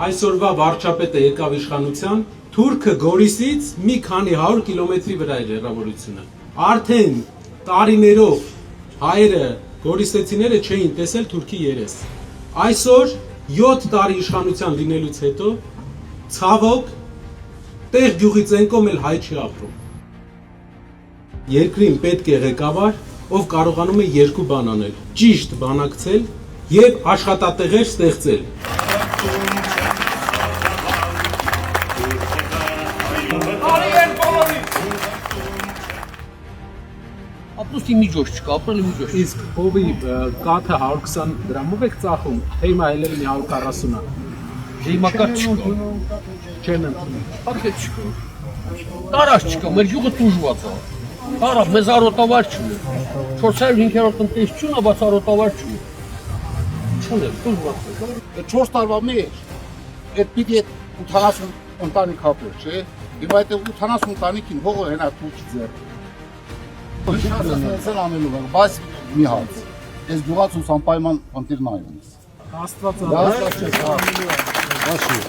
այսօրվա վարչապետը եկավ իշխանության, Թուրքը Գորիսից մի քանի 100 կիլոմետրի վրա էր հեռավորությունը։ Արդեն տարիներով հայերը, գորիսեցիները չէին տեսել Թուրքի երես։ Այսօր 7 տարի իշխանության լինելուց հետո ցավոք տեղ գյուղից են կողմել հայ չի ապրում։ Երկրին պետք է ղեկավար, ով կարողանում է երկու բան անել՝ ճիշտ բանակցել եւ աշխատատեղեր ստեղծել։ Ապրուստի միջոց չկա, ապրելի միջոց։ Իսկ ովի կաթը 120 դրամով եք ծախում, թե հիմա էլ 140-ա։ Հիմա կա չկա։ Չեն ընդունում։ Ակե չկա։ Տարած չկա, մեր յուղը տուժված է։ Արա, մեզ արոտավար չունի։ 400-500 տնտեսություն է, բայց արոտավար չունի։ Չունի, տուժված է։ 4 տարվա մեջ այդ պիտի 80 ընտանիք հապեր, չէ։ Հիմա այդ 80 ընտանիքին հողը հենա թուրքի ձեռ։ Չասացնել անելու վաղ, բայց մի հաց։ Ես գյուղացուս անպայման ընտիր նայում ես։ Աստված Հաշվի